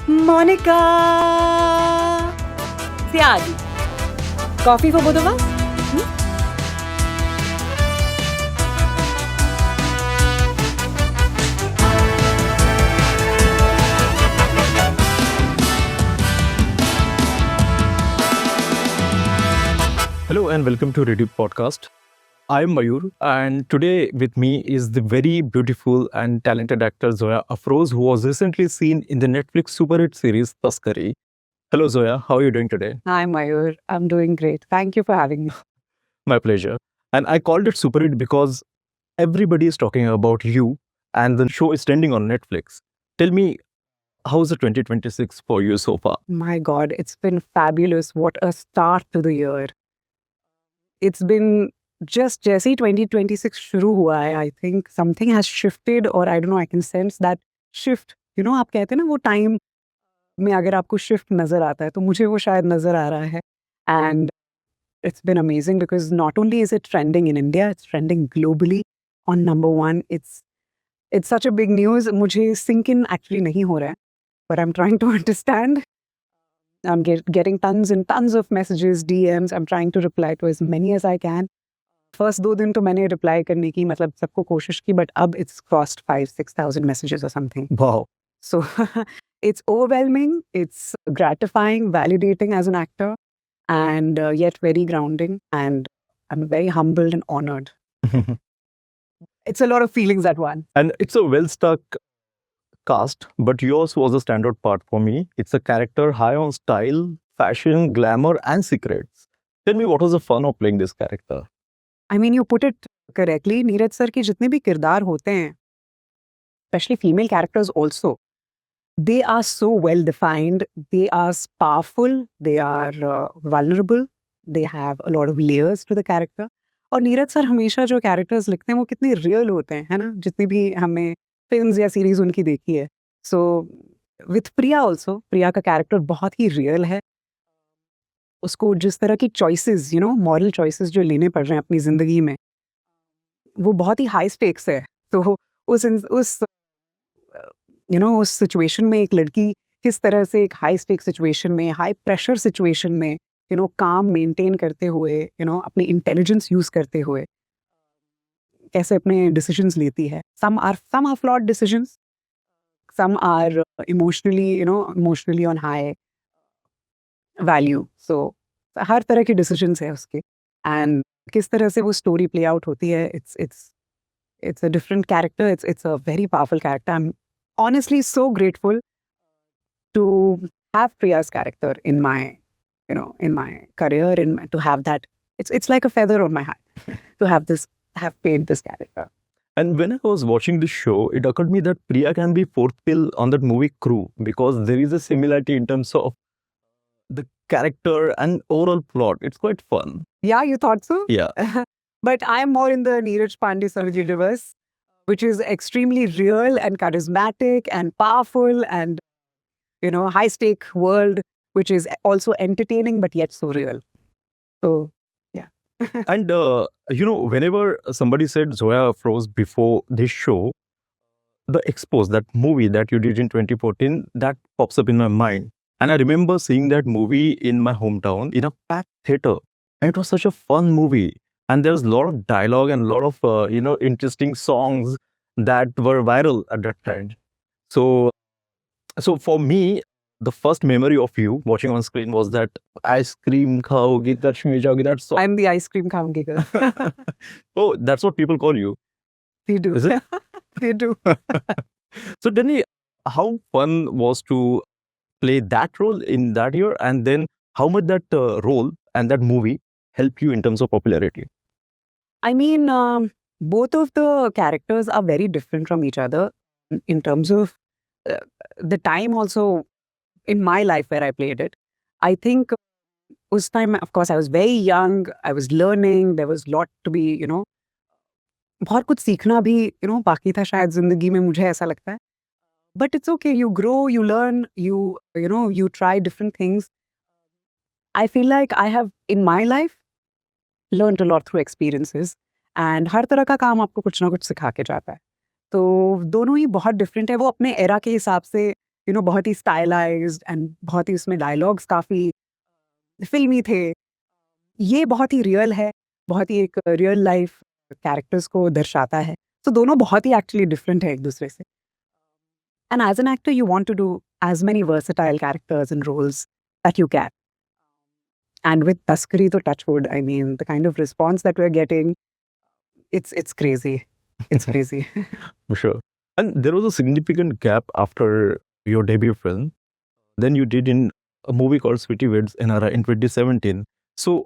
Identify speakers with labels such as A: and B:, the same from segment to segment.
A: Monica! Siadi. Coffee for both of us?
B: Hello and welcome to Reddit Podcast. I'm Mayur, and today with me is the very beautiful and talented actor Zoya Afroz, who was recently seen in the Netflix super hit series Taskari. Hello, Zoya. How are you doing today?
A: Hi, Mayur. I'm doing great. Thank you for having me.
B: My pleasure. And I called it super hit because everybody is talking about you, and the show is trending on Netflix. Tell me, how's the 2026 for you so far?
A: My God, it's been fabulous. What a start to the year. It's been just जैसे ही 2026 शुरू हुआ है, I think something has shifted or I don't know, I can sense that shift. You know, आप कहते हैं ना वो time में अगर आपको shift नज़र आता है, तो मुझे वो शायद नज़र आ रहा है. And it's been amazing because not only is it trending in India, it's trending globally on number one. It's such a big news. मुझे sink in actually नहीं हो रहा है, but I'm trying to understand. I'm getting tons and tons of messages, DMs. I'm trying to reply to as many as I can. First 2 दिन तो मैंने reply करने की मतलब सबको कोशिश की, but अब it's crossed 5,000-6,000 messages or something.
B: Wow.
A: So it's overwhelming, it's gratifying, validating as an actor, and yet very grounding. And I'm very humbled and honored. It's a lot of feelings at once.
B: And it's a well stuck cast, but yours was a standout part for me. It's a character high on style, fashion, glamour, and secrets. Tell me, what was the fun of playing this character?
A: I mean, you put it correctly. Neeraj sir के जितने भी किरदार होते हैं, especially female characters also, they are so well defined. They are powerful. They are vulnerable. They have a lot of layers to the character. और Neeraj sir हमेशा जो characters लिखते हैं वो कितने रियल होते हैं, है ना? जितनी भी हमने फिल्म्स या सीरीज उनकी देखी है. सो विथ प्रिया ऑल्सो, प्रिया का कैरेक्टर बहुत ही रियल है. उसको जिस तरह की choices, you know, moral choices जो लेने पड़ रहे हैं अपनी जिंदगी में, वो बहुत ही हाई स्टेक्स है. तो उस उस सिचुएशन में एक लड़की किस तरह से एक हाई स्टेक सिचुएशन में, हाई प्रेशर सिचुएशन में, काम मेंटेन करते हुए, अपनी इंटेलिजेंस यूज करते हुए कैसे अपने डिसीजंस लेती है. some are flawed decisions, some are emotionally on high value. So हर तरह के डिसीजंस है उसके, एंड किस तरह से वो स्टोरी प्ले आउट होती है. it's a different character. It's a very powerful character. I'm honestly so grateful to have Priya's character in my career, to have that. It's like a feather on my hat to have played this character.
B: And when I was watching this show, it occurred to me that Priya can be fourth wheel on that movie Crew, because there is a similarity in terms of the character and overall plot. It's quite fun.
A: Yeah, you thought so?
B: Yeah.
A: But I'm more in the Neeraj Pandey sir universe, which is extremely real and charismatic and powerful and, high stake world, which is also entertaining but yet so real. So, yeah.
B: And, whenever somebody said Zoya Afroz before this show, the Expose, that movie that you did in 2014, that pops up in my mind. And I remember seeing that movie in my hometown in a packed theater. And it was such a fun movie. And there's a lot of dialogue and a lot of, interesting songs that were viral at that time. So for me, the first memory of you watching on screen was that ice cream khaogi, Lakshmi jaogi, that song.
A: I'm the ice cream khaungi girl.
B: Oh, that's what people call you.
A: They do.
B: Is it?
A: They do.
B: So tell me, how fun was to play that role in that year, and then how much that role and that movie helped you in terms of popularity?
A: I mean, both of the characters are very different from each other in terms of the time also in my life where I played it. I think उस time, of course, I was very young. I was learning. There was a lot to be, बहुत कुछ सीखना भी, बाकी था शायद जिंदगी में, मुझे ऐसा लगता है. But it's okay. You grow, you learn, you try different things. I feel like I have, in my life, learned a lot through experiences. And हर तरह का काम आपको कुछ ना कुछ सिखा के जाता है. तो दोनों ही बहुत डिफरेंट है. वो अपने एरा के हिसाब से बहुत ही स्टाइलाइज्ड एंड बहुत ही उसमें डायलॉग्स काफ़ी फिल्मी थे। ये बहुत ही रियल है, बहुत ही एक रियल लाइफ कैरेक्टर्स को दर्शाता है। तो दोनों बहुत ही एक्चुअली डिफरेंट है एक दूसरे से। And as an actor you want to do as many versatile characters and roles that you can. And with Taskari to Touchwood, I mean, the kind of response that we're getting, it's crazy. It's crazy.
B: For sure. And there was a significant gap after your debut film. Then you did in a movie called Sweetie Weeds NRI in 2017. So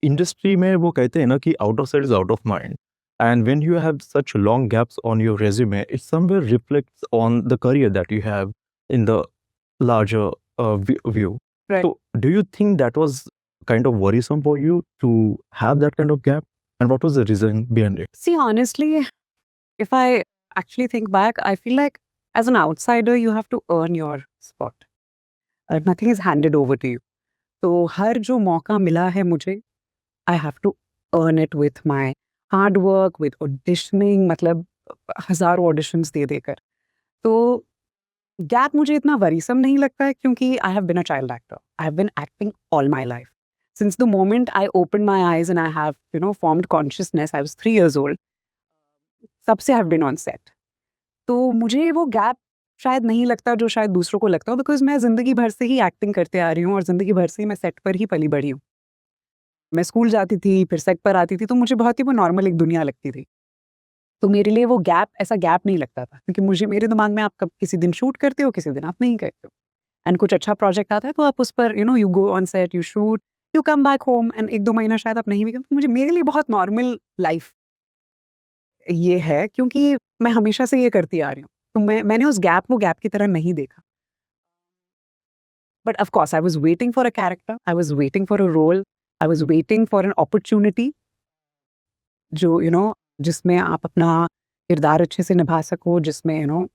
B: industry में वो कहते हैं ना कि out of sight is out of mind. And when you have such long gaps on your resume, it somewhere reflects on the career that you have in the larger view.
A: Right.
B: So do you think that was kind of worrisome for you to have that kind of gap? And what was the reason behind it?
A: See, honestly, if I actually think back, I feel like as an outsider, you have to earn your spot. Nothing is handed over to you. तो हर जो मौका मिला है मुझे, I have to earn it with my hard work, with auditioning, मतलब हज़ारों auditions दे देकर। तो गैप मुझे इतना वरीसम नहीं लगता है क्योंकि I have been a child actor. I have been acting all my life since the moment I open my eyes and I have formed consciousness. I was 3 years old, तब से I have been on set. तो मुझे वो gap शायद नहीं लगता जो शायद दूसरों को लगता हो, बिकॉज मैं ज़िंदगी भर से ही एक्टिंग करते आ रही हूँ और ज़िंदगी भर से ही मैं सेट पर ही पली बड़ी हूँ। मैं स्कूल जाती थी, फिर सेट पर आती थी, तो मुझे बहुत ही वो नॉर्मल एक दुनिया लगती थी। तो मेरे लिए वो गैप ऐसा गैप नहीं लगता था, क्योंकि मेरे दिमाग में आप कब किसी दिन शूट करते हो, किसी दिन आप नहीं करते हो। एंड कुछ अच्छा प्रोजेक्ट आता है तो आप उस पर you go on set, you shoot, you come back home, and 1-2 महीना शायद आप नहीं भी करते। मेरे लिए बहुत नॉर्मल लाइफ ये है, क्योंकि मैं हमेशा से ये करती आ रही हूँ। तो मैंने उस गैप को गैप की तरह नहीं देखा। But of course I was waiting for a character, I was waiting for a role, I was waiting for an opportunity जो जिसमें आप अपना किरदार अच्छे से निभा सको, जिसमें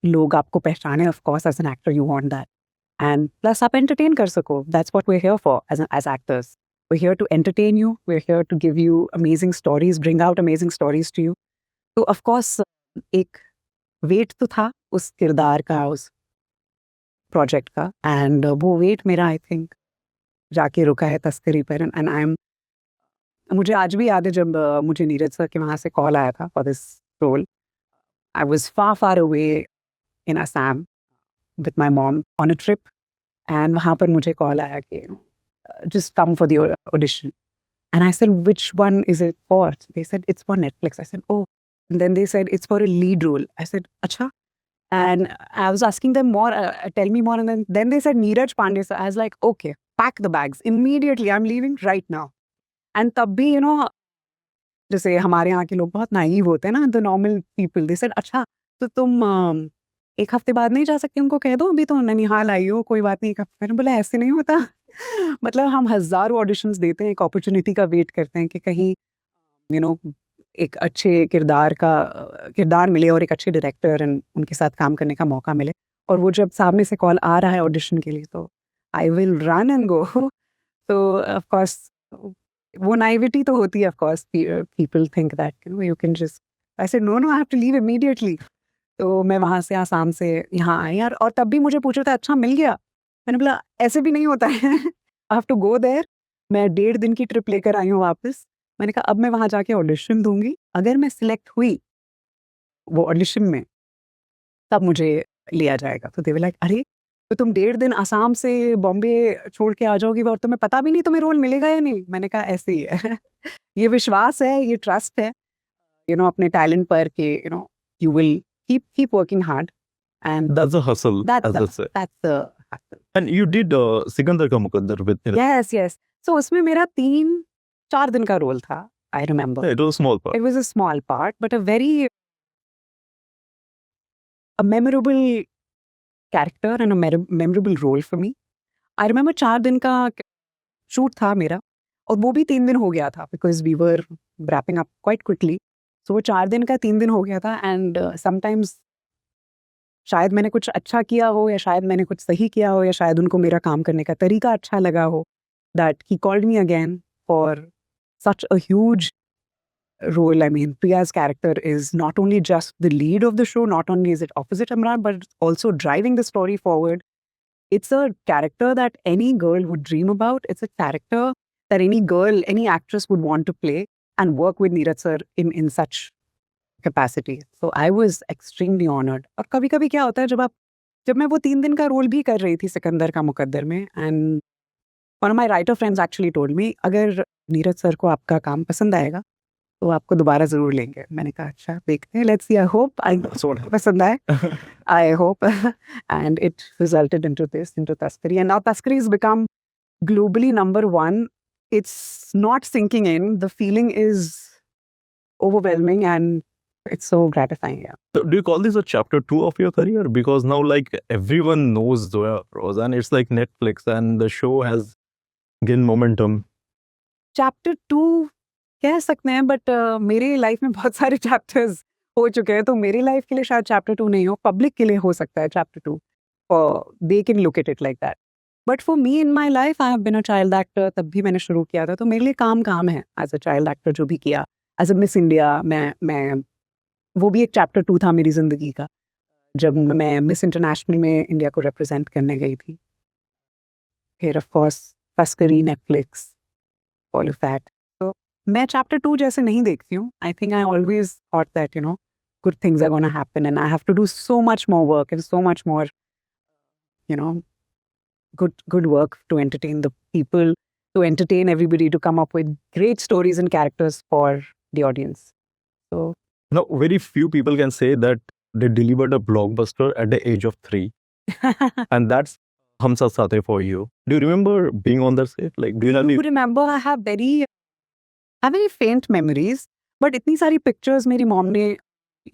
A: लोग आपको पहचाने। Of course as an actor you want that, and plus आप एंटरटेन कर सको। That's what we are here for as actors. We are here to entertain you, we are here to give you amazing stories, bring out amazing stories to you. तो of course एक wait तो था उस किरदार का, उस project का, and वो वेट मेरा आई थिंक जाके रुका है तस्करी पर। एंड आई एम, मुझे आज भी याद है जब मुझे नीरज सर के वहाँ से कॉल आया था for this role. I was far away in Assam with my mom on a trip, and वहाँ पर मुझे कॉल आया कि just come for the audition. And I said, which one is it for? They said, it's for Netflix. I said, oh. And then they said, it's for a lead role. I said, acha. And I was asking them more, tell me more. And then they said, Neeraj Pandey. So I was like, okay, pack the bags. Immediately, I'm leaving right now. And तब भी जैसे हमारे यहाँ के लोग बहुत naive होते हैं ना, the normal people, they said, अच्छा तो तुम 1 हफ्ते बाद नहीं जा सकते? उनको कह दो अभी तो ननिहाल आई हो, कोई बात नहीं। मैंने बोला ऐसे नहीं होता। मतलब हम हज़ारों ऑडिशंस देते हैं, एक अपॉर्चुनिटी का वेट करते हैं कि कहीं एक अच्छे किरदार मिले और एक अच्छे डायरेक्टर एंड उनके साथ काम करने का मौका मिले। और वो जब सामने से कॉल आ रहा है ऑडिशन के लिए, तो I will run and go. तो ऑफ कोर्स वो नाइविटी तो होती है। Of course people think that you can just, I said no I have to leave immediately. तो मैं वहाँ से आसाम से यहाँ आई यार, और तब भी मुझे पूछा था, अच्छा मिल गया? मैंने बोला ऐसे भी नहीं होता है। I have to go there. मैं 1.5 दिन की ट्रिप लेकर आई हूँ वापस। मैंने कहा अब मैं वहाँ जाके ऑडिशन दूंगी, अगर मैं सिलेक्ट हुई वो ऑडिशन में तब मुझे लिया जाएगा। तो दे वर लाइक, अरे तो तुम 1.5 दिन आसाम से बॉम्बे छोड़ के आ जाओगी और तुम्हें पता भी नहीं तुम्हें रोल मिलेगा या नहीं? मैंने कहा ऐसे ही है। ये विश्वास है, ये ट्रस्ट है अपने टैलेंट पर कि you will keep working hard, and
B: That's a hustle, as I say.
A: that's the hustle.
B: And you did Sikandar Ka Muqaddar with
A: Yes. So उसमें मेरा 3-4 दिन का रोल था, I remember.
B: Yeah, it was a small part.
A: It was a small part, but a memorable character and a memorable role for me. I remember 4 दिन का shoot था मेरा, और वो भी 3 दिन हो गया था because we were wrapping up quite quickly. So वो 4 दिन का 3 दिन हो गया था, and sometimes शायद मैंने कुछ अच्छा किया हो, या शायद मैंने कुछ सही किया हो, या शायद उनको मेरा काम करने का तरीका अच्छा लगा हो, that he called me again for such a huge role. I mean, Priya's character is not only just the lead of the show, not only is it opposite Imran, but it's also driving the story forward. It's a character that any girl would dream about. It's a character that any girl, any actress would want to play and work with Neeraj sir in such capacity. So I was extremely honored. और कभी-कभी क्या होता है जब मैं वो 3 दिन का रोल भी कर रही थी सिकंदर का मुकद्दर में, and one of my writer friends actually told me, अगर नीरज सर को आपका काम पसंद आएगा तो आपको दोबारा जरूर लेंगे. मैंने कहा अच्छा देखते हैं, लेट्स सी. आई होप पसंद आए. I hope. And it resulted into Taskari. And now Taskari has become globally number 1. It's not sinking in. The feeling is overwhelming and it's so gratifying. Yeah.
B: So do you call this a chapter 2 of your career? Because now like everyone knows Zoya Afroz and it's like Netflix and the show has gained momentum.
A: Chapter 2 कह सकते हैं, but मेरे life में बहुत सारे chapters हो चुके हैं, तो मेरी लाइफ के लिए शायद चैप्टर 2 नहीं हो, पब्लिक के लिए हो सकता है chapter 2. They can look at it like that. But for me in my life I have been a child actor. तब भी मैंने शुरू किया था, तो मेरे लिए काम है एज अ चाइल्ड एक्टर जो भी किया. एज अ मिस इंडिया मैं वो भी एक चैप्टर 2 था मेरी जिंदगी का, जब मैं मिस इंटरनेशनल में इंडिया को रिप्रेजेंट करने गई थी. फिर ऑफ कोर्स तस्करी, नेटफ्लिक्स, ऑल ऑफ दैट. तो मैं चैप्टर 2 जैसे नहीं देखती हूँ. I think I always thought that good things are going to happen and I have to do so much more work and so much more good work to entertain the people, to entertain everybody, to come up with great stories and characters for the audience. So
B: now very few people can say that they delivered a blockbuster at the age of 3 and that's Hum Saath Saath Hai for you. Do you remember being on that set? Like, do you have
A: I remember I have very faint memories, but इतनी सारी pictures मेरी mom ने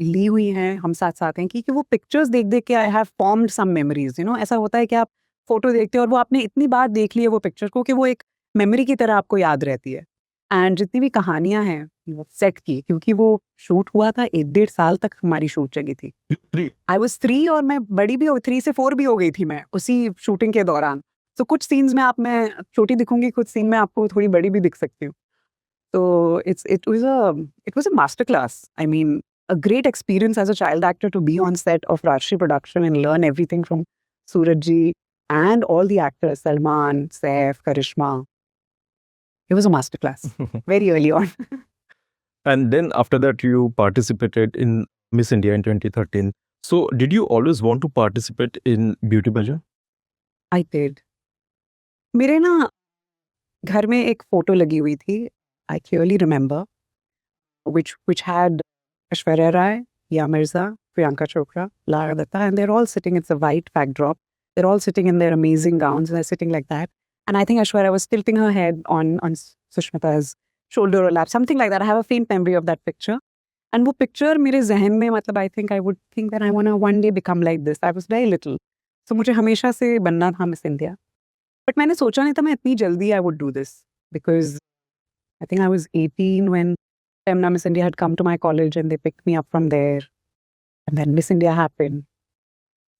A: ली हुई हैं हम साथ साथ हैं, क्योंकि वो पिक्चर्स देख के I have formed some memories. ऐसा होता है कि आप फोटो देखते हो और वो आपने इतनी बार देख ली है वो पिक्चर को कि वो एक मेमोरी की तरह आपको याद रहती है. एंड जितनी भी कहानियां हैं सेट की, क्योंकि वो शूट हुआ था 1-1.5 साल तक हमारी शूट चली थी. आई वॉज 3 और मैं बड़ी भी 3 से 4 भी हो गई थी मैं उसी शूटिंग के दौरान. तो कुछ सीन्स में मैं छोटी दिखूंगी, कुछ सीन में आपको थोड़ी बड़ी भी दिख सकती हूँ. तो it was a master class. I mean, a great experience as a child actor to be on set of Rajshri production and learn everything from Suraj ji and all the actors, Salman, Saif, Karishma. It was a master class very early on.
B: And then after that you participated in Miss India in 2013. So did you always want to participate in Beauty Pageant?
A: I did. मेरे ना घर में एक photo लगी हुई थी. I clearly remember, which had Aishwarya Rai, Yaa Mirza, Priyanka Chopra, Lara Datta, and they're all sitting. It's a white backdrop. They're all sitting in their amazing gowns, and they're sitting like that. And I think Aishwarya was tilting her head on Sushmita's shoulder or lap, something like that. I have a faint memory of that picture. And वो picture मेरे ज़हन में, मतलब I think I would think that I want to one day become like this. I was very little. So मुझे हमेशा से बनना था Miss India. But मैंने सोचा नहीं था मैं इतनी जल्दी I would do this. Because I think I was 18 when Temna Miss India had come to my college and they picked me up from there. And then Miss India happened.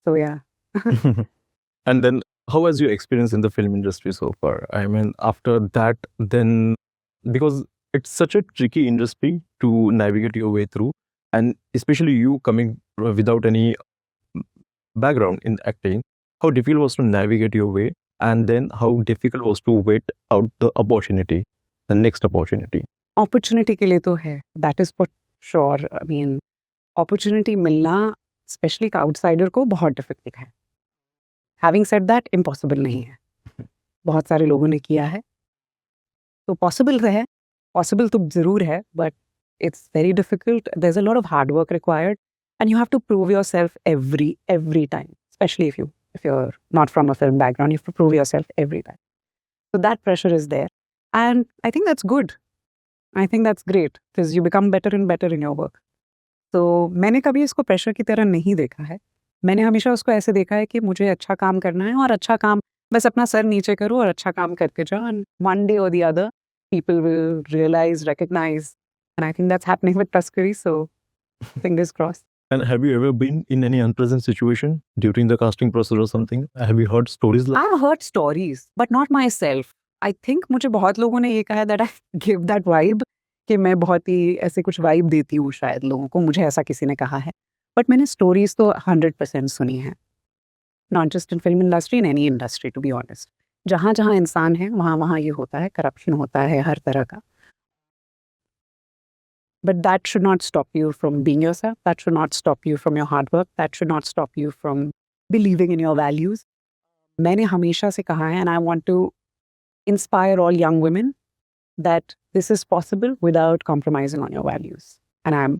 A: So yeah.
B: And then how was your experience in the film industry so far? I mean, after that, then, because it's such a tricky industry to navigate your way through, and especially you coming without any background in acting, how difficult was to navigate your way, and then how difficult was to wait out the opportunity, the next opportunity?
A: Opportunity के लिए तो है, that is for sure. I mean, opportunity मिलना, especially का outsider को, बहुत difficult है. Having said that, impossible नहीं है. बहुत सारे लोगों ने किया है, तो possible है, possible तो ज़रूर है, but it's very difficult. There's a lot of hard work required, and you have to prove yourself every time. Especially if you're not from a film background, you have to prove yourself every time. So that pressure is there, and I think that's good. I think that's great because you become better and better in your work. तो मैंने कभी इसको pressure की तरह नहीं देखा है. मैंने हमेशा उसको ऐसे देखा है कि मुझे अच्छा काम करना है और अच्छा काम बस अपना सर नीचे करो और अच्छा काम करके जाओ, and one day or the other people will realize, recognize, and I think that's happening with Taskari, so fingers crossed.
B: And have you ever been in any unpleasant situation during the casting process or something? Have you heard stories like
A: I've heard stories, but not myself. I think मुझे बहुत लोगों ने ये कहा that I give that vibe कि मैं बहुत ही ऐसे कुछ वाइब देती हूँ शायद लोगों को, मुझे ऐसा किसी ने कहा है, बट मैंने स्टोरीज तो 100% सुनी है, not just in film industry, in any industry to be honest. जहाँ जहाँ इंसान है वहाँ वहाँ ये होता है, करप्शन होता है हर तरह का, but that should not stop you from being yourself, that should not stop you from your hard work, that should not stop you from believing in your values. मैंने हमेशा से कहा है, and I want to inspire all young women that this is possible without compromising on your values. And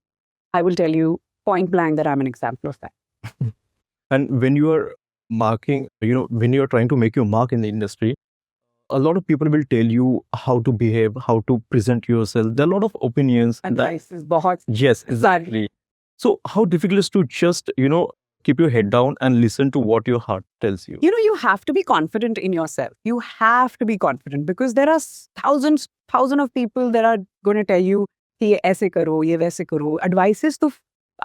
A: I will tell you point blank that I'm an example of that.
B: And when you are marking, when you are trying to make your mark in the industry, a lot of people will tell you how to behave, how to present yourself. There are a lot of opinions.
A: Advice is बहुत
B: Yes, exactly. So how difficult is to just, keep your head down and listen to what your heart tells you?
A: You have to be confident in yourself. You have to be confident because there are thousands of people that are going to tell you कि ये ऐसे करो, ये वैसे करो. Advices तो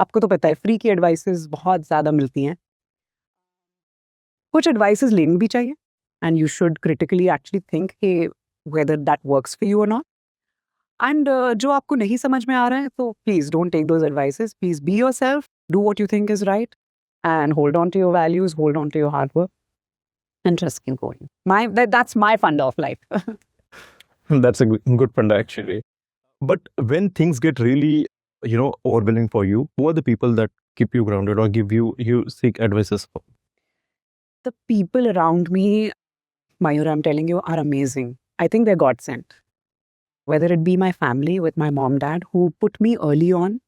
A: आपको तो पता है, फ्री की advices बहुत ज़्यादा मिलती हैं. कुछ advices लेनी भी चाहिए, and you should critically actually think कि whether that works for you or not. And जो आपको नहीं समझ में आ रहा है, तो please don't take those advices. Please be yourself, do what you think is right, and hold on to your values, hold on to your hard work, and just keep going. That's my funda of life.
B: That's a good funda actually. But when things get really, overwhelming for you, who are the people that keep you grounded or give you seek advices for?
A: The people around me, Mayur, I'm telling you, are amazing. I think they're God sent. Whether it be my family with my mom, dad, who put me early on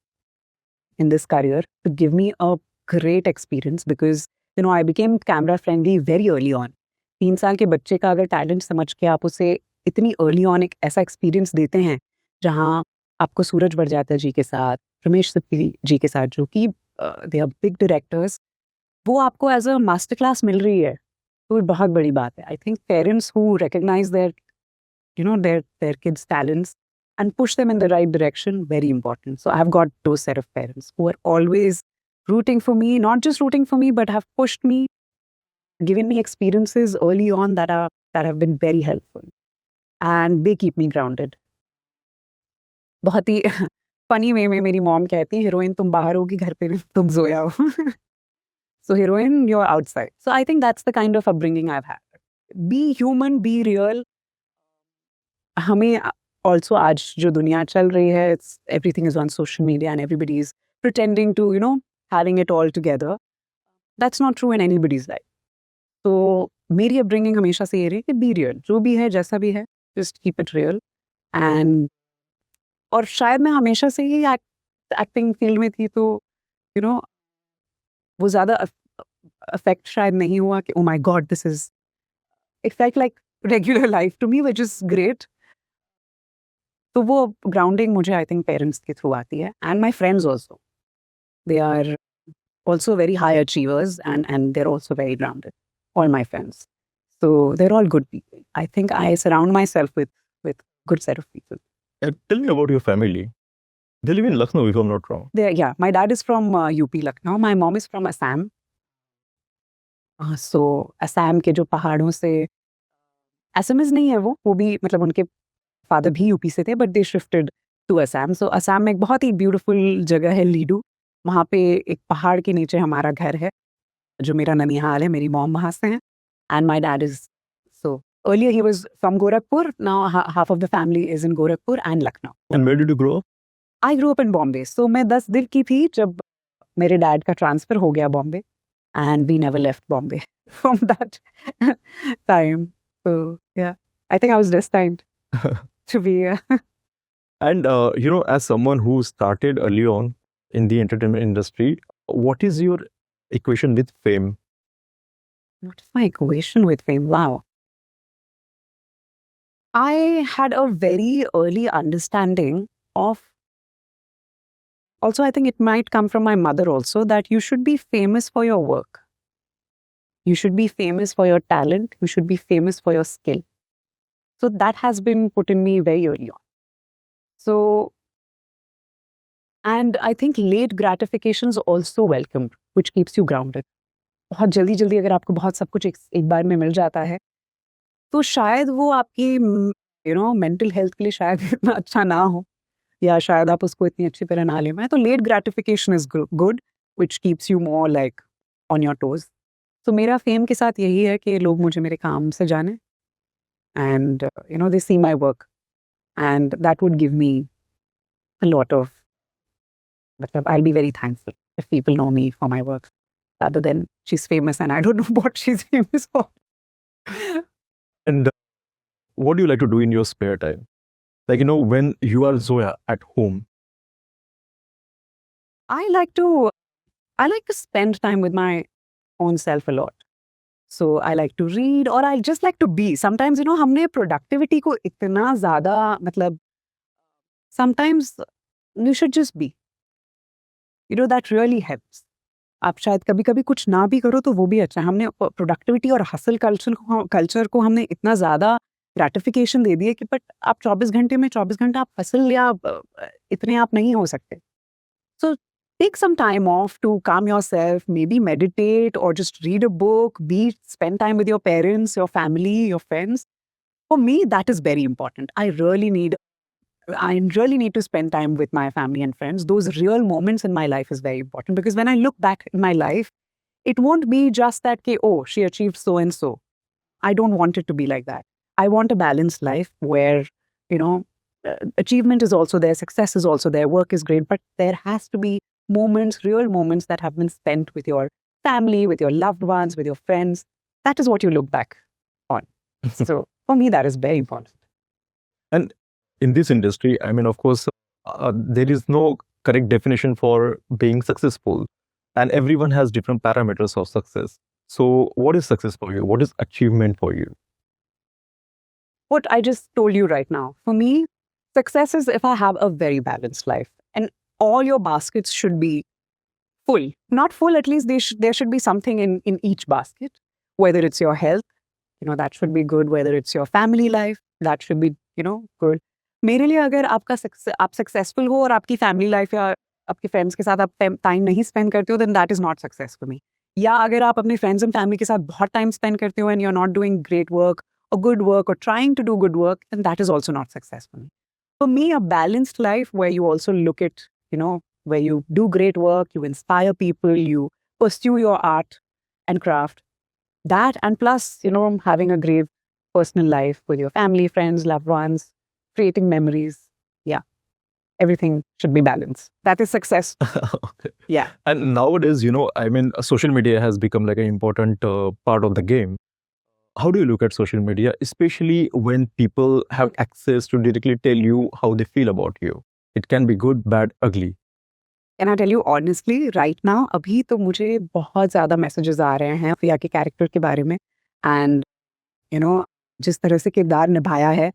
A: in this career to give me a great experience because, I became camera friendly very early on. 3 साल के बच्चे का अगर talent समझ के आप उसे इतनी अर्ली ऑन एक ऐसा एक्सपीरियंस देते हैं जहाँ आपको सूरज बड़जात्या जी के साथ, रमेश सिप्पी जी के साथ, जो कि दे आर बिग डायरेक्टर्स, वो आपको एज अ मास्टर क्लास मिल रही है, तो बहुत बड़ी बात है. I think parents who recognise their kids' talents and push them in the right direction, very important. So I've got those set of parents who are always rooting for me, not just rooting for me, but have pushed me, given me experiences early on that have been very helpful. And they keep me grounded. बहुत ही funny way में मेरी mom कहती है, heroine तुम बाहर होगी, घर पे तुम सोया हो. So heroine, you're outside. So I think that's the kind of upbringing I've had. Be human, be real. हमें also आज जो दुनिया चल रही है, everything is on social media and everybody is pretending to, having it all together. That's not true in anybody's life. So मेरी upbringing हमेशा से ये रही कि be real. जो भी है, जैसा भी है, just keep it real. And और शायद मैं हमेशा से ही एक्टिंग फील्ड में थी, तो वो ज़्यादा अफेक्ट शायद नहीं हुआ कि oh my God, it felt like regular life to me, which is great. तो वो ग्राउंडिंग मुझे आई थिंक पेरेंट्स के थ्रू आती है, and my friends also, they are also very high achievers and they are also very grounded, all my friends. So they're all good people. I think I surround myself with good set of people.
B: Tell me about your family. They live in Lucknow, if I'm not wrong.
A: My dad is from UP, Lucknow. My mom is from Assam. So Assam के जो पहाड़ों से, Assamese नहीं है वो भी मतलब उनके फादर भी यूपी से थे, but they shifted to Assam. So Assam में एक बहुत ही ब्यूटीफुल जगह है लीडू. वहाँ पे एक पहाड़ के नीचे हमारा घर है, जो मेरा ननिहाल है. मेरी मॉम वहाँ से हैं, and my dad is, so earlier he was from Gorakhpur. Now half of the family is in Gorakhpur and Lucknow.
B: And where did you grow up?
A: I grew up in Bombay. So मैं 10 दिन की थी जब मेरे dad का transfer हो गया Bombay, and we never left Bombay from that time. So yeah, I think I was destined to be here.
B: And as someone who started early on in the entertainment industry, what is your equation with fame?
A: What's my equation with fame? Wow. I had a very early understanding of, also I think it might come from my mother also, that you should be famous for your work. You should be famous for your talent. You should be famous for your skill. So that has been put in me very early on. So, and I think late gratification is also welcomed, which keeps you grounded. बहुत जल्दी जल्दी अगर आपको बहुत सब कुछ एक बार में मिल जाता है, तो शायद वो आपकी मेंटल हेल्थ के लिए शायद इतना अच्छा ना हो. या शायद आप उसको इतनी अच्छी तरह ना ले पाएं, तो late gratification is good, which keeps you more like on your toes. तो मेरा फेम के साथ यही है कि लोग मुझे मेरे काम से जाने, and they see my work, and that would give me a lot of, मतलब I'll be very thankful if people know me for my work rather than she's famous and I don't know what she's famous for.
B: And what do you like to do in your spare time? Like, when you are Zoya at home.
A: I like to spend time with my own self a lot. So I like to read, or I just like to be. Sometimes हमने productivity को इतना ज़्यादा, मतलब sometimes you should just be. That really helps. आप शायद कभी कभी कुछ ना भी करो तो वो भी अच्छा है. हमने प्रोडक्टिविटी और हसल कल्चर को हमने इतना ज़्यादा ग्रेटिफिकेशन दे दी है कि बट आप 24 घंटे में 24 घंटा आप हसल या इतने आप नहीं हो सकते. सो take some time off to calm yourself, maybe meditate or just read a book, spend time with your parents, your family, your friends. For me, that is very important. I really need to spend time with my family and friends. Those real moments in my life is very important, because when I look back in my life, it won't be just that, oh, she achieved so and so. I don't want it to be like that. I want a balanced life where, achievement is also there, success is also there, work is great, but there has to be real moments that have been spent with your family, with your loved ones, with your friends. That is what you look back on. So for me, that is very important.
B: And in this industry, I mean, of course, there is no correct definition for being successful, and everyone has different parameters of success. So what is success for you? What is achievement for you?
A: What I just told you right now. For me, success is if I have a very balanced life, and all your baskets should be full. Not full, at least there should be something in each basket. Whether it's your health, that should be good. Whether it's your family life, that should be, good. मेरे लिए अगर आप successful हो और आपकी family life या आपके friends के साथ आप टाइम नहीं स्पेंड करते हो, then that is not success for me. या अगर आप अपने फ्रेंड्स एंड फैमिली के साथ बहुत टाइम स्पेंड करते हो and you are not doing great work or good work or trying to do good work, then that is also not successful. For me, a balanced life where you also look at, where you do great work, you inspire people, you pursue your art and craft, that, and plus, having a great personal life with your family, friends, loved ones, creating memories. Yeah. Everything should be balanced. That is success.
B: Okay.
A: Yeah.
B: And nowadays, I mean, social media has become like an important part of the game. How do you look at social media, especially when people have access to directly tell you how they feel about you? It can be good, bad, ugly.
A: Can I tell you honestly, right now, अभी तो मुझे बहुत ज़्यादा messages आ रहे हैं फिया के character के बारे में, and जिस तरह से किरदार निभाया है,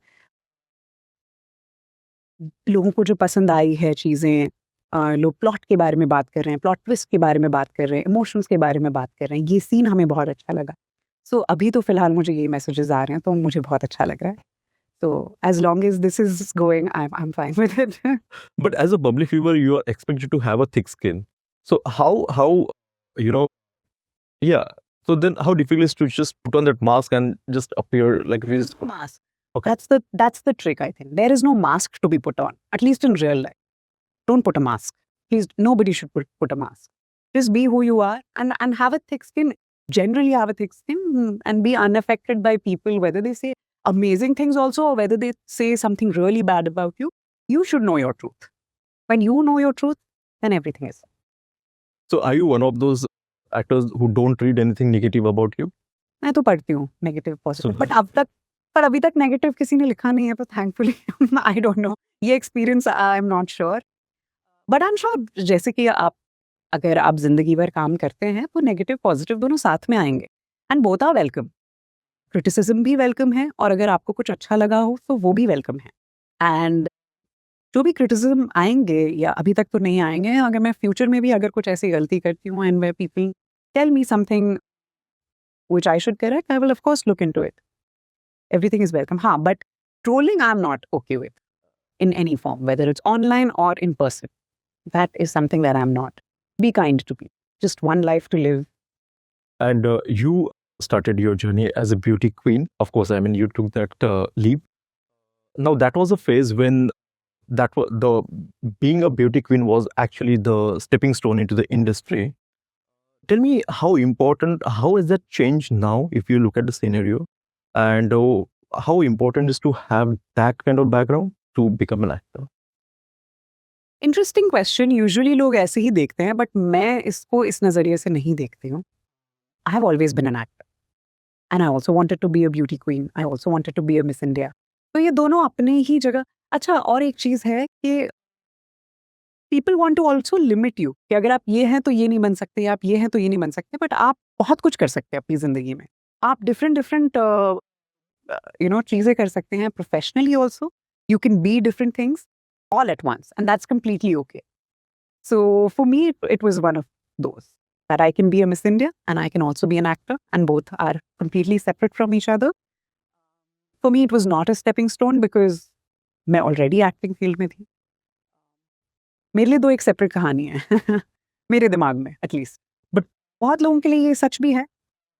A: लोगों को जो पसंद आई है चीज़ें, लोग प्लॉट के बारे में बात कर रहे हैं, प्लॉट ट्विस्ट के बारे में बात कर रहे हैं, इमोशंस के बारे में बात कर रहे हैं, ये सीन हमें बहुत अच्छा लगा. सो अभी तो फिलहाल मुझे ये मैसेजेस आ रहे हैं तो मुझे बहुत अच्छा लग रहा है. So as long as this is going, I'm fine with it.
B: But as a public figure, you are expected to have a thick skin. So how yeah. So then how difficult is to just put on that mask and just appear like this?
A: Mask.
B: Okay.
A: That's the trick, I think. There is no mask to be put on, at least in real life. Don't put a mask. Please, nobody should put a mask. Just be who you are and have a thick skin. Generally have a thick skin and be unaffected by people, whether they say amazing things also or whether they say something really bad about you. You should know your truth. When you know your truth, then everything is.
B: So are you one of those actors who don't read anything negative about you?
A: मैं तो पढ़ती हूँ negative positive, but अभी तक negative किसी ने लिखा नहीं है, तो थैंकफुली आई डोंट नो, ये experience I am not sure, but I am sure जैसे कि अगर आप जिंदगी भर काम करते हैं तो नेगेटिव पॉजिटिव दोनों साथ में आएंगे, and both are welcome. Criticism भी वेलकम है, और अगर आपको कुछ अच्छा लगा हो तो वो भी वेलकम है. एंड जो भी क्रिटिसिज्म आएंगे या अभी तक तो नहीं आएंगे, अगर मैं फ्यूचर में भी अगर कुछ ऐसी गलती करती हूँ and where people tell me something which I should correct, I will of course look into it. Everything is welcome. But trolling I'm not okay with in any form, whether it's online or in person. That is something that I'm not. Be kind to people. Just one life to live.
B: And you started your journey as a beauty queen. Of course, I mean, you took that leap. Now, that was a phase when that was the being a beauty queen was actually the stepping stone into the industry. Tell me how important, how has that changed now if you look at the scenario, and how important is to have that kind of background to become an actor?
A: Interesting question. Usually लोग ऐसे ही देखते हैं, but मैं इसको इस नज़रिए से नहीं देखती हूँ. I have always been an actor and I also wanted to be a beauty queen. I also wanted to be a Miss India. तो ये दोनों अपने ही जगह. अच्छा, और एक चीज़ है कि people want to also limit you कि अगर आप ये हैं तो ये नहीं बन सकते, आप ये हैं तो ये नहीं बन सकते, बट आप बहुत कुछ कर सकते हैं अपनी ज़िंदगी में. आप डिफरेंट डिफरेंट चीज़ें कर सकते हैं professionally also. You can be different things all at once, and that's completely okay. So for me, it was one of those, that I can be a Miss India and I can also be an actor, and both are completely separate from each other. For me, it was not a stepping stone because मैं already acting field में थी. मेरे लिए दो एक separate कहानी है मेरे दिमाग में at least. But बहुत लोगों के लिए ये सच भी है.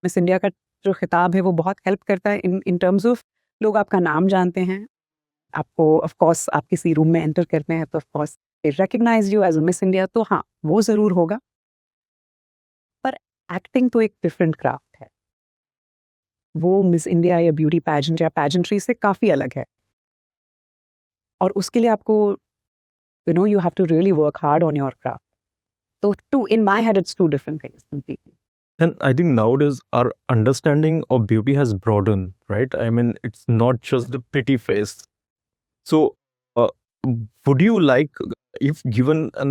A: मिस इंडिया का जो खिताब है वो बहुत हेल्प करता है in terms of लोग आपका नाम जानते हैं. आपको ऑफ कोर्स आप किसी रूम में एंटर करते हैं तो of course they recognise you as a Miss India, तो हाँ वो ज़रूर होगा. पर एक्टिंग तो एक डिफरेंट क्राफ्ट है. वो मिस इंडिया या ब्यूटी पैजेंट या पैजेंट्री से काफ़ी अलग है. और उसके लिए आपको you have to really work hard on your craft. तो to in my head it's two different things completely.
B: And I think nowadays our understanding of beauty has broadened, right? I mean, it's not just the pretty face. So, would you like, if given a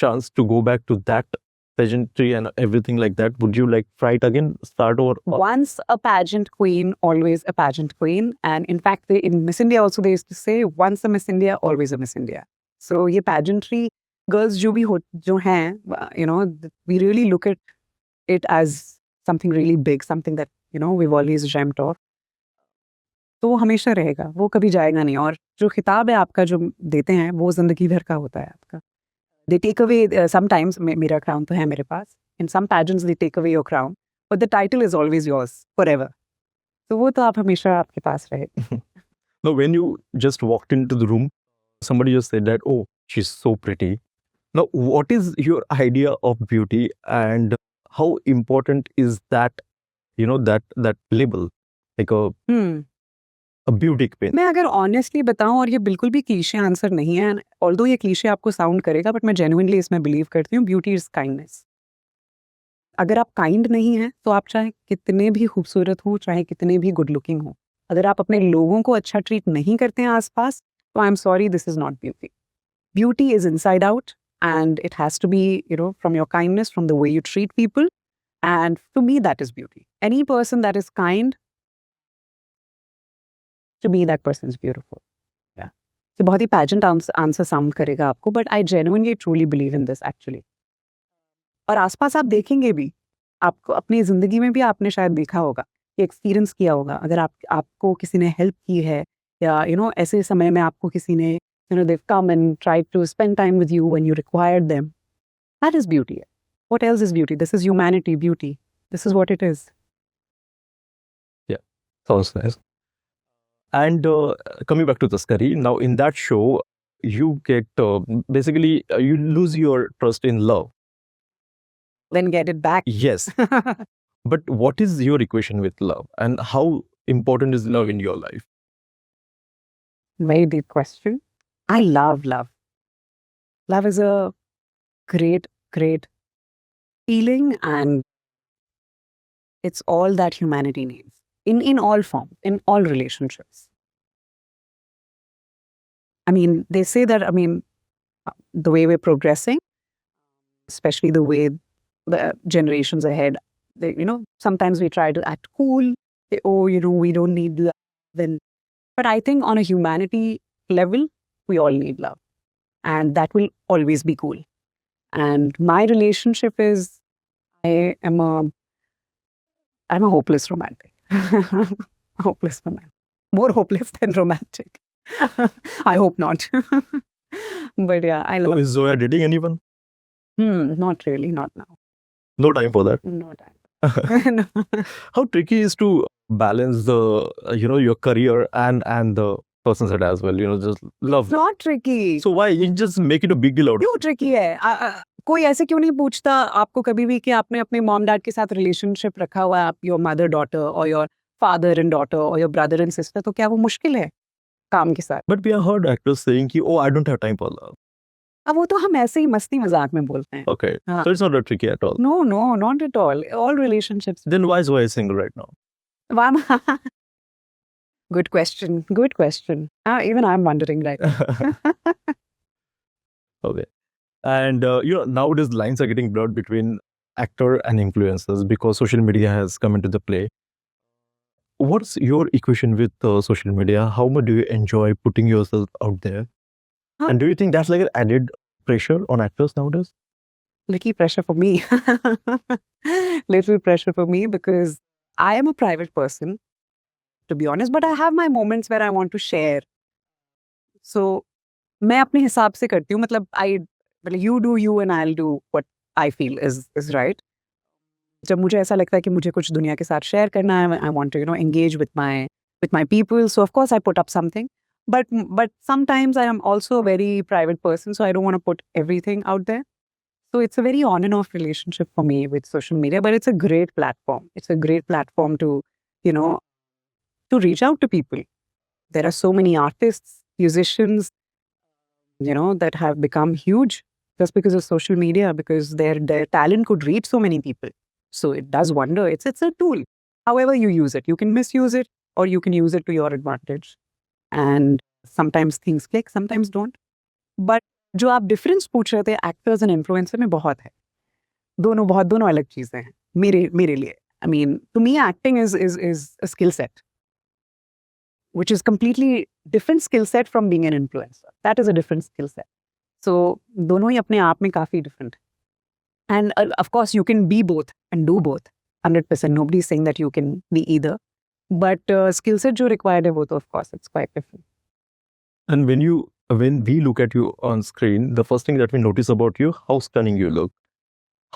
B: chance to go back to that pageantry and everything like that, would you like try it again, start over?
A: Once a pageant queen, always a pageant queen. And in fact, in Miss India also they used to say, once a Miss India, always a Miss India. So ये pageantry girls जो हैं, we really look at it as something really big, something that we've always dreamt of. तो वो हमेशा रहेगा, वो कभी जाएगा नहीं. और जो खिताब है आपका जो देते हैं वो जिंदगी भर का होता है आपका. They take away sometimes. मेरा क्राउन तो है मेरे पास. In some pageants they take away your crown, but the title is always yours forever. तो वो तो आप हमेशा आपके पास रहेगा.
B: No, when you just walked into the room, somebody just said that, oh, she's so pretty. Now, what is your idea of beauty, and how important is that, that label, like a beauty queen?
A: मैं अगर honestly बताऊं, और ये बिल्कुल भी cliché answer नहीं है, although ये क्लीशे आपको साउंड करेगा, बट मैं जेन्युइनली इसमें बिलीव करती हूँ. Beauty is kindness. अगर आप काइंड नहीं हैं तो आप चाहे कितने भी खूबसूरत हो, चाहे कितने भी गुड लुकिंग हो, अगर आप अपने लोगों को अच्छा ट्रीट नहीं करते हैं आसपास, तो I am sorry, this is not beauty. Beauty is inside out, and it has to be from your kindness, from the way you treat people, and to me that is beauty. Any person that is kind, to me that person is beautiful. Yeah. So बहुत ही pageant answer sound करेगा आपको, but I genuinely truly believe in this actually. और आसपास आप देखेंगे भी, आपको अपनी ज़िंदगी में भी आपने शायद देखा होगा, एक्सपीरियंस किया होगा. अगर आपको किसी ने हेल्प की है, या ऐसे समय में आपको किसी ने they've come and tried to spend time with you when you required them. That is beauty. What else is beauty? This is humanity, beauty. This is what it is.
B: Yeah, sounds nice. And coming back to Taskari, now in that show, you get basically you lose your trust in love.
A: Then get it back.
B: Yes. But what is your equation with love, and how important is love in your life?
A: Very deep question. I love love. Love is a great, great feeling, and it's all that humanity needs in all forms, in all relationships. I mean, they say that, the way we're progressing, especially the way the generations ahead, sometimes we try to act cool. We don't need love. But I think on a humanity level, we all need love. And that will always be cool. And my relationship is, I'm a hopeless romantic. Hopeless romantic. More hopeless than romantic. I hope not. But yeah, I love.
B: Is Zoya dating anyone?
A: Not really, not now.
B: No time for that.
A: No time.
B: How tricky is to balance the your career and the person said as well, just love.
A: It's not tricky.
B: So why you just make it a big deal out of
A: क्यों tricky है? कोई ऐसे क्यों नहीं पूछता आपको कभी भी कि आपने अपने मॉम डैड के साथ रिलेशनशिप रखा हुआ है, योर मदर डॉटर और योर फादर एंड डॉटर और योर ब्रदर एंड सिस्टर, तो क्या वो मुश्किल है काम के साथ?
B: But we have heard actors saying कि oh I don't have time for love.
A: अब वो तो हम ऐसे ही मस्ती मजाक में बोलते हैं.
B: Okay.
A: हाँ.
B: So it's not that tricky at all.
A: No, not at all. All relationships.
B: Then why is Zoya single right now?
A: Why am Good question. Good question. Even I'm wondering right now.
B: Okay. And nowadays lines are getting blurred between actor and influencers because social media has come into the play. What's your equation with social media? How much do you enjoy putting yourself out there?
A: Huh?
B: And do you think that's like an added pressure on actors nowadays?
A: Little pressure for me. Little pressure for me because I am a private person, to be honest, but I have my moments where I want to share. So, मैं अपने हिसाब से करती हूँ. मतलब you do you and I'll do what I feel is right. जब मुझे ऐसा लगता है कि मुझे कुछ दुनिया के साथ शेयर करना है, I want to engage with my people. So of course I put up something. But sometimes I am also a very private person, so I don't want to put everything out there. So it's a very on and off relationship for me with social media, but it's a great platform. It's a great platform to, to reach out to people. There are so many artists, musicians, that have become huge just because of social media, because their talent could reach so many people. So it does wonder. It's a tool. However you use it, you can misuse it or you can use it to your advantage. And sometimes things click, sometimes don't. But जो आप difference पूछ रहे थे actors and influencer में बहुत है. दोनों अलग चीजें हैं मेरे लिए. I mean, to me, acting is a skill set, which is completely different skill set from being an influencer. That is a different skill set. So दोनों ही अपने आप में काफी different. And of course, you can be both and do both. 100%. Nobody is saying that you can be either. But skill set जो required है वो तो of course it's quite different.
B: And when we look at you on screen, the first thing that we notice about you, how stunning you look.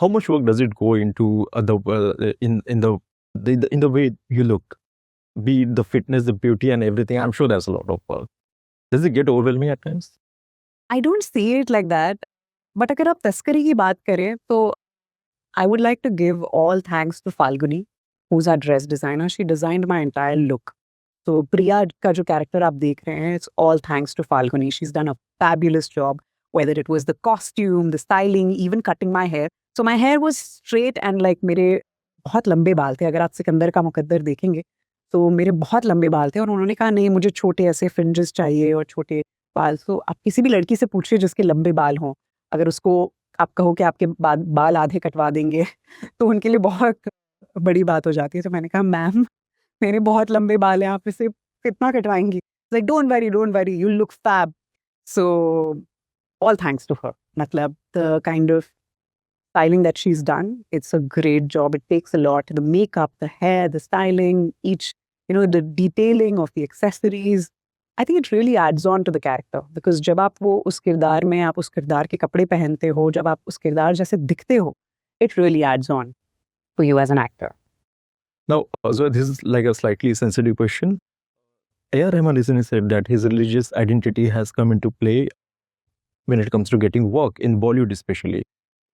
B: How much work does it go into in the way you look? Be it the fitness, the beauty, and everything. I'm sure there's a lot of work. Does it get overwhelming at times?
A: I don't see it like that. But अगर आप तस्करी की बात करें तो I would like to give all thanks to Falguni, who's our dress designer. She designed my entire look. So Priya का जो character आप देख रहे हैं, it's all thanks to Falguni. She's done a fabulous job, whether it was the costume, the styling, even cutting my hair. So my hair was straight and like मेरे बहुत लंबे बाल थे. अगर आप सिकंदर का मुकद्दर देखेंगे तो मेरे बहुत लंबे बाल थे और उन्होंने कहा नहीं मुझे छोटे ऐसे फ्रिंजेस चाहिए और छोटे बाल. सो आप किसी भी लड़की से पूछिए जिसके लंबे बाल हों, अगर उसको आप कहो कि आपके बाल आधे कटवा देंगे तो उनके लिए बहुत बड़ी बात हो जाती है. तो मैंने कहा मैम मेरे बहुत लंबे बाल हैं, आप इसे कितना कटवाएंगी? Like don't worry you look fab. So all thanks to her. मतलब the kind of styling that she's done, it's a great job. It takes a lot. The makeup, the hair, the styling, each, the detailing of the accessories. I think it really adds on to the character because जब आप वो उस किरदार में आप उस किरदार के कपड़े पहनते हो, जब आप उस किरदार जैसे दिखते हो, it really adds on for you as an actor.
B: Now, so this is like a slightly sensitive question. A.R. Rahman recently said that his religious identity has come into play when it comes to getting work in Bollywood especially.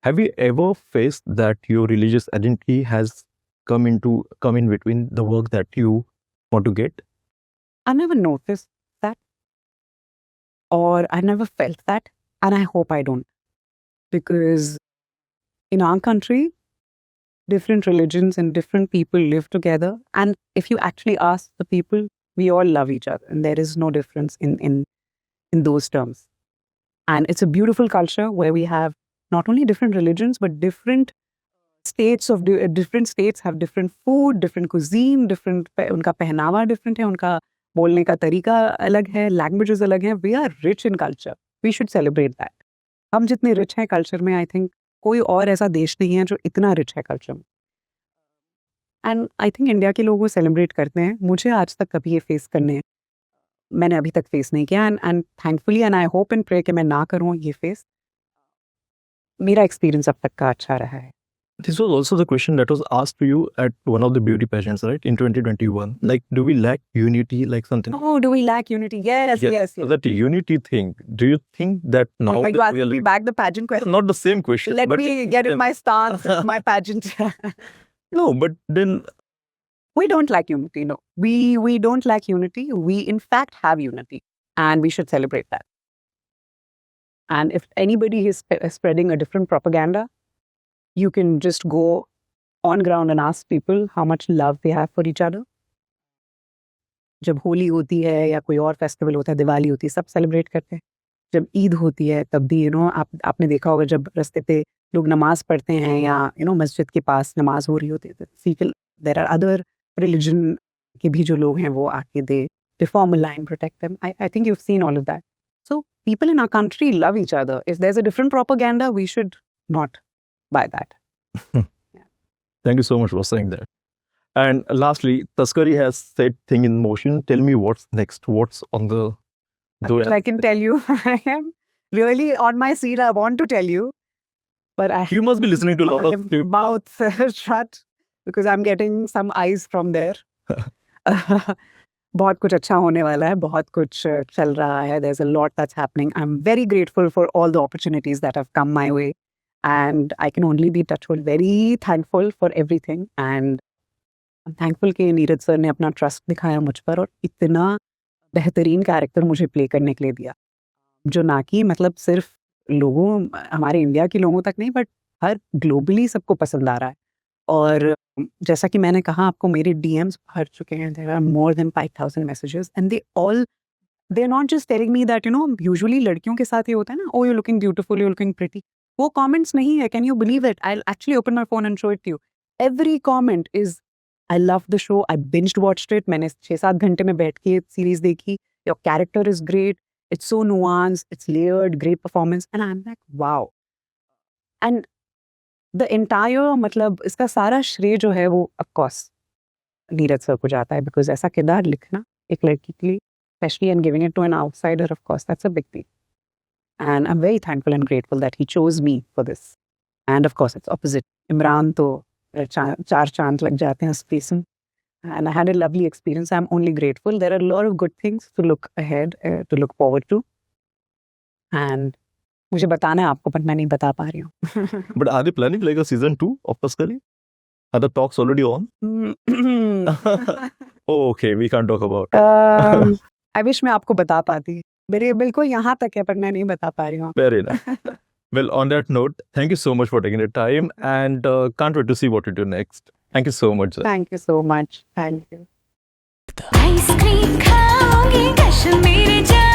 B: Have you ever faced that your religious identity has come in between the work that you want to get?
A: I never noticed that, or I never felt that, and I hope I don't. Because in our country, different religions and different people live together, and if you actually ask the people, we all love each other, and there is no difference in those terms. And it's a beautiful culture where we have not only different religions, but different states have different food, different cuisine, different उनका पहनावा different है, उनका बोलने का तरीका अलग है, languages अलग हैं. We are rich in culture. We should celebrate that. हम जितने rich हैं culture में, I think कोई और ऐसा देश नहीं है जो इतना rich है culture में. And I think India के लोग वो celebrate करते हैं. मुझे आज तक कभी ये face करने हैं. मैंने अभी तक face नहीं किया, and thankfully and I hope and pray कि मैं ना करूँ ये face. मेरा एक्सपीरियंस अब तक का अच्छा रहा है.
B: This was also the question that was asked to you at one of the beauty pageants, right, in 2021. Like, do we lack unity, like something?
A: Oh, do we lack unity? Yes, yes.
B: That unity thing. Do you think that now
A: Oh,
B: that
A: you asked me back the pageant question.
B: not the same question?
A: Let
B: but
A: me get in my stance, my pageant.
B: No, but then
A: We don't lack unity. No, we don't lack unity. We in fact have unity, and we should celebrate that. And if anybody is spreading a different propaganda, you can just go on ground and ask people how much love they have for each other. जब होली होती है या कोई और festival होता है, दिवाली होती है, सब सेलिब्रेट करते हैं. जब ईद होती है तब भी आपने देखा होगा जब रास्ते पे लोग नमाज पढ़ते हैं या मस्जिद के पास नमाज हो रही होती है, देयर आर अदर रिलीजन के भी जो लोग हैं वो आके they form a line, protect them. I think you have seen all of that. So people in our country love each other. If there's a different propaganda, we should not buy that.
B: Thank you so much for saying that. And lastly, Taskari has set thing in motion. Tell me what's next. What's on the
A: I can tell you, I am really on my seat. I want to tell you, but
B: You must be listening to a lot of
A: my mouth shut because I'm getting some eyes from there. बहुत कुछ अच्छा होने वाला है, बहुत कुछ चल रहा है. There's a lot that's happening. I'm very grateful for all the opportunities that have come my way, and I can only be touchwood very thankful for everything. And I'm thankful कि नीरज सर ने अपना trust दिखाया मुझ पर और इतना बेहतरीन character मुझे प्ले करने के लिए दिया, जो ना कि मतलब सिर्फ लोगों हमारे इंडिया के लोगों तक नहीं, बट हर ग्लोबली सबको पसंद आ रहा है. और जैसा कि मैंने कहा आपको, मेरे डीएम्स भर चुके हैं. There are more than 5000 messages and they are not just telling me that usually लड़कियों के साथ ये होता है ना, oh you looking beautiful, you looking pretty. वो कमेंट्स नहीं है. Can you believe it? I will actually open my phone and show it to you. Every comment is I love the show, I binged watched it. मैंने 6-7 घंटे में बैठ के series देखी. Your character is great, it's so nuanced, it's layered, great performance. And I am like wow. And the entire मतलब इसका सारा श्रेय जो है वो ऑफकोर्स नीरज सर को जाता है, बिकॉज ऐसा किरदार लिखना एक लड़की के लिए, specially and giving it to an outsider, of course that's a big thing. And I am very thankful and grateful that he chose me for this. And of course it's opposite. Imran तो 4 चांद लग जाते हैं उस पीस में. And I had a lovely experience. I'm only grateful. There are a lot of good things to look ahead, to look forward to. And मुझे बताना है आपको, पर मैं नहीं बता पा रही हूँ.
B: But are they planning like a season 2 of Taskari? Are the talks already on? Oh, okay, we can't talk about.
A: I wish मैं आपको बता पाती. मेरे बिल्कुल यहाँ तक है, पर मैं नहीं बता पा रही हूँ.
B: Fair enough. Well, on that note, thank you so much for taking the time, and can't wait to see what you do next. Thank you so much, sir.
A: Thank you so much. Thank you.
C: Ice cream खाओगे कश्मीर जा